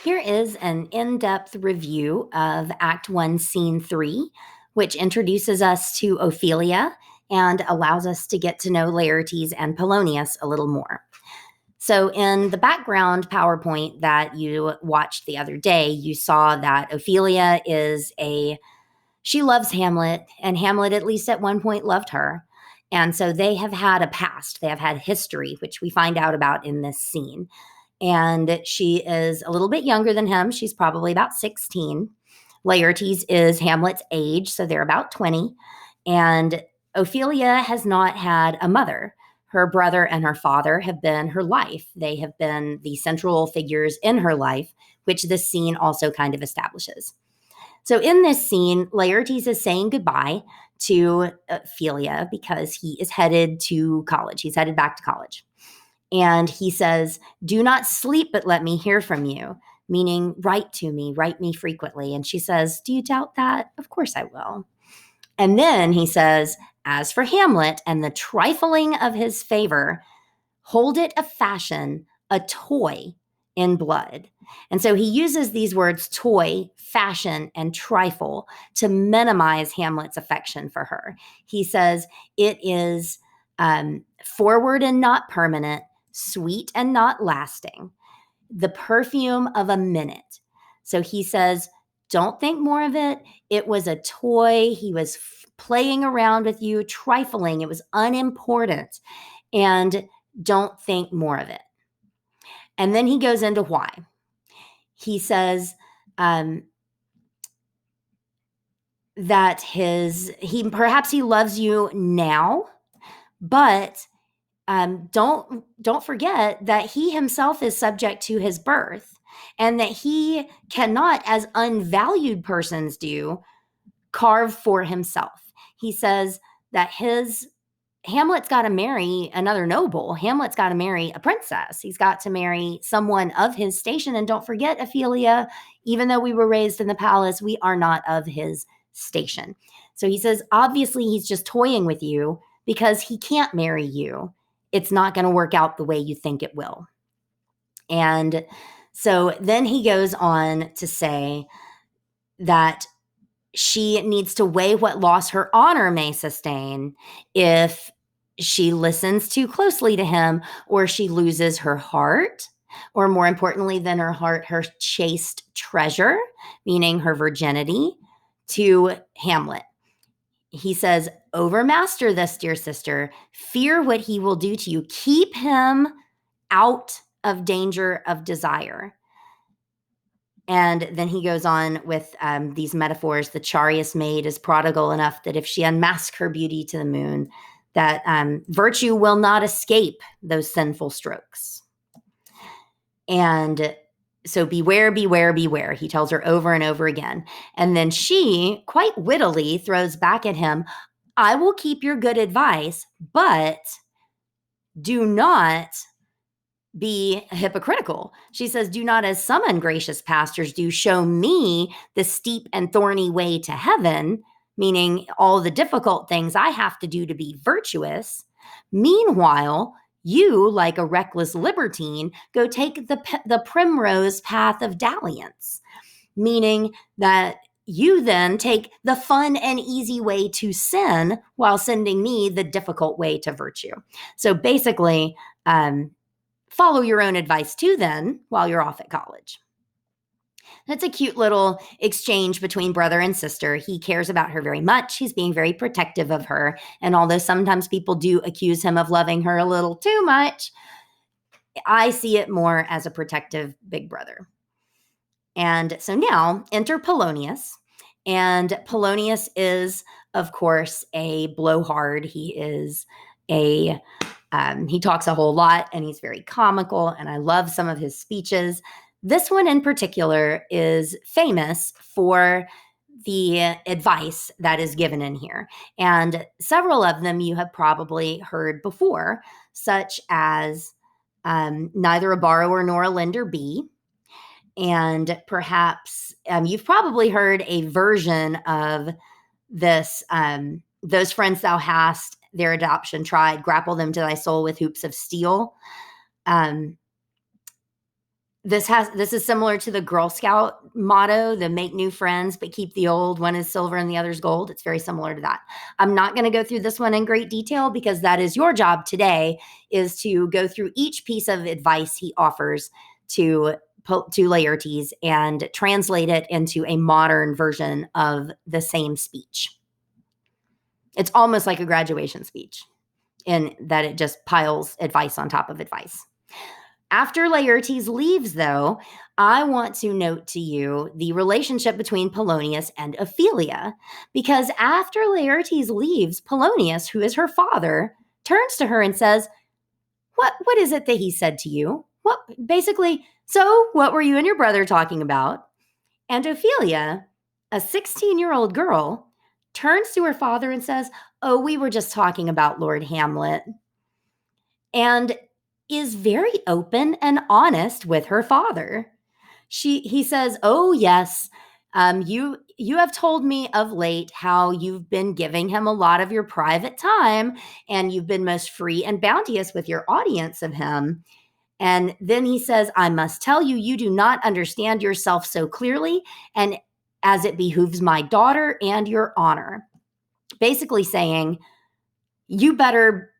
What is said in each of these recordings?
Here is an in-depth review of Act 1, Scene 3, which introduces us to Ophelia and allows us to get to know Laertes and Polonius a little more. So, in the background PowerPoint that you watched the other day, you saw that Ophelia she loves Hamlet, and Hamlet, at least at one point, loved her. And so they have had a past, they have had history, which we find out about in this scene. And she is a little bit younger than him. She's probably about 16. Laertes is Hamlet's age, so they're about 20. And Ophelia has not had a mother. Her brother and her father have been her life. They have been the central figures in her life, which this scene also kind of establishes. So in this scene, Laertes is saying goodbye to Ophelia because he is headed to college. He's headed back to college. And he says, "Do not sleep, but let me hear from you," meaning write to me, write me frequently. And she says, "Do you doubt that? Of course I will." And then he says, "As for Hamlet and the trifling of his favor, hold it a fashion, a toy in blood." And so he uses these words toy, fashion, and trifle to minimize Hamlet's affection for her. He says it is forward and not permanent, sweet and not lasting, the perfume of a minute. So he says, don't think more of it. It was a toy. He was playing around with you, trifling. It was unimportant. And don't think more of it. And then he goes into why. He says that perhaps he loves you now, but don't forget that he himself is subject to his birth, and that he cannot, as unvalued persons do, carve for himself. He says that Hamlet's got to marry another noble. Hamlet's got to marry a princess. He's got to marry someone of his station. And don't forget, Ophelia, even though we were raised in the palace, we are not of his station. So he says, obviously, he's just toying with you because he can't marry you. It's not going to work out the way you think it will. And so then he goes on to say that she needs to weigh what loss her honor may sustain if she listens too closely to him, or she loses her heart, or more importantly than her heart, her chaste treasure, meaning her virginity, to Hamlet. He says, overmaster this, dear sister. Fear what he will do to you. Keep him out of danger of desire. And then he goes on with these metaphors. The chariest maid is prodigal enough that if she unmask her beauty to the moon, that virtue will not escape those sinful strokes. And so beware, beware, beware, he tells her over and over again. And then she, quite wittily, throws back at him, I will keep your good advice, but do not be hypocritical. She says, do not, as some ungracious pastors do, show me the steep and thorny way to heaven, meaning all the difficult things I have to do to be virtuous. Meanwhile, you, like a reckless libertine, go take the primrose path of dalliance, meaning that you then take the fun and easy way to sin while sending me the difficult way to virtue. So basically, follow your own advice too, then, while you're off at college. That's a cute little exchange between brother and sister. He cares about her very much. He's being very protective of her. And although sometimes people do accuse him of loving her a little too much, I see it more as a protective big brother. And so now enter Polonius. And Polonius is, of course, a blowhard. He talks a whole lot, and he's very comical, and I love some of his speeches. This one in particular is famous for the advice that is given in here. And several of them you have probably heard before, such as neither a borrower nor a lender be. And perhaps you've probably heard a version of this, those friends thou hast, their adoption tried, grapple them to thy soul with hoops of steel. This is similar to the Girl Scout motto, the make new friends, but keep the old. One is silver and the other's gold. It's very similar to that. I'm not going to go through this one in great detail because that is your job today, is to go through each piece of advice he offers to Laertes and translate it into a modern version of the same speech. It's almost like a graduation speech in that it just piles advice on top of advice. After Laertes leaves, though, I want to note to you the relationship between Polonius and Ophelia, because after Laertes leaves, Polonius, who is her father, turns to her and says, What is it that he said to you? What basically, so what were you and your brother talking about? And Ophelia, a 16-year-old girl, turns to her father and says, Oh, we were just talking about Lord Hamlet. And is very open and honest with her father. He says, "Oh yes, you have told me of late how you've been giving him a lot of your private time, and you've been most free and bounteous with your audience of him." And then he says, "I must tell you, you do not understand yourself so clearly, and as it behooves my daughter and your honor." Basically saying, you better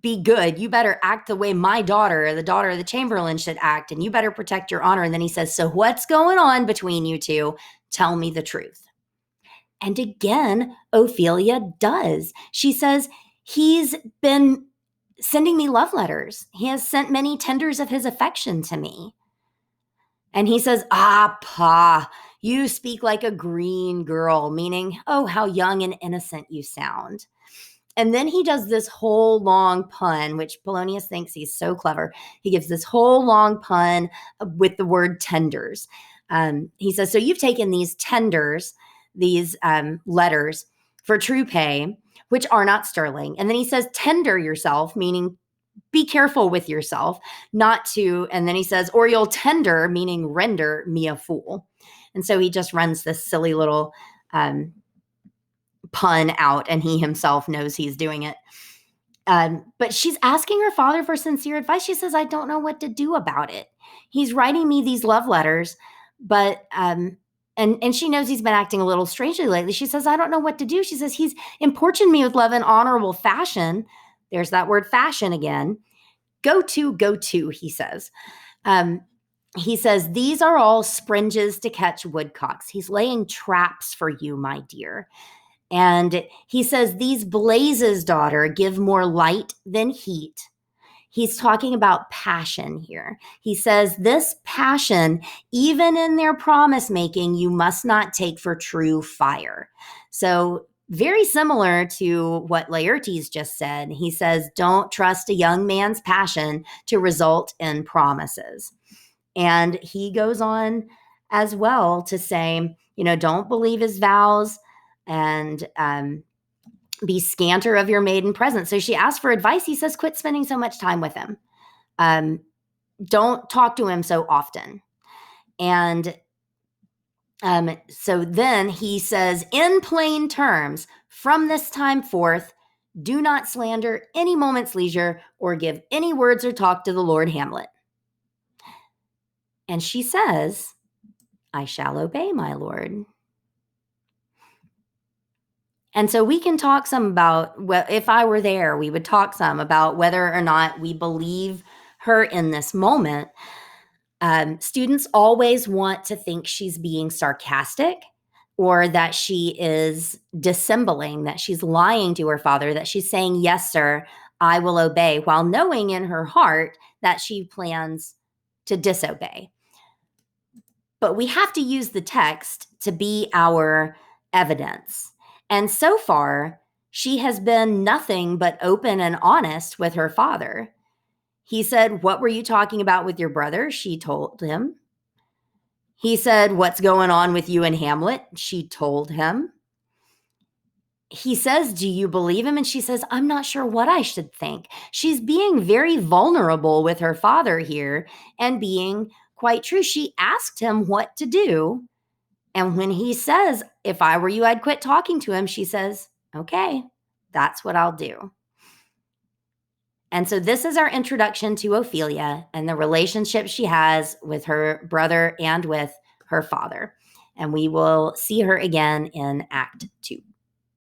be good. You better act the way my daughter, the daughter of the Chamberlain, should act, and you better protect your honor. And then he says, So what's going on between you two? Tell me the truth. And again, Ophelia does. She says, He's been sending me love letters. He has sent many tenders of his affection to me. And he says, Ah, pa, you speak like a green girl, meaning, oh, how young and innocent you sound. And then he does this whole long pun, which Polonius thinks he's so clever. He gives this whole long pun with the word tenders. He says, So you've taken these tenders, these letters for true pay, which are not sterling. And then he says, Tender yourself, meaning be careful with yourself, not to. And then he says, Or you'll tender, meaning render me a fool. And so he just runs this silly little pun out, and he himself knows he's doing it. But she's asking her father for sincere advice. She says, I don't know what to do about it. He's writing me these love letters, but and she knows he's been acting a little strangely lately. She says, I don't know what to do. She says, he's importuned me with love and honorable fashion. There's that word fashion again. Go to, he says. He says, These are all springes to catch woodcocks. He's laying traps for you, my dear. And he says, These blazes, daughter, give more light than heat. He's talking about passion here. He says, This passion, even in their promise making, you must not take for true fire. So, very similar to what Laertes just said. He says, Don't trust a young man's passion to result in promises. And he goes on as well to say, don't believe his vows, and be scanter of your maiden presence. So she asks for advice. He says, Quit spending so much time with him. Don't talk to him so often. And so then he says, in plain terms, from this time forth, do not slander any moment's leisure or give any words or talk to the Lord Hamlet. And she says, I shall obey, my lord. And so we can talk some about, if I were there, we would talk some about whether or not we believe her in this moment. Students always want to think she's being sarcastic, or that she is dissembling, that she's lying to her father, that she's saying, Yes, sir, I will obey, while knowing in her heart that she plans to disobey. But we have to use the text to be our evidence. And so far, she has been nothing but open and honest with her father. He said, What were you talking about with your brother? She told him. He said, What's going on with you and Hamlet? She told him. He says, Do you believe him? And she says, I'm not sure what I should think. She's being very vulnerable with her father here and being quite true. She asked him what to do. And when he says, If I were you, I'd quit talking to him, she says, Okay, that's what I'll do. And so this is our introduction to Ophelia and the relationship she has with her brother and with her father. And we will see her again in Act 2.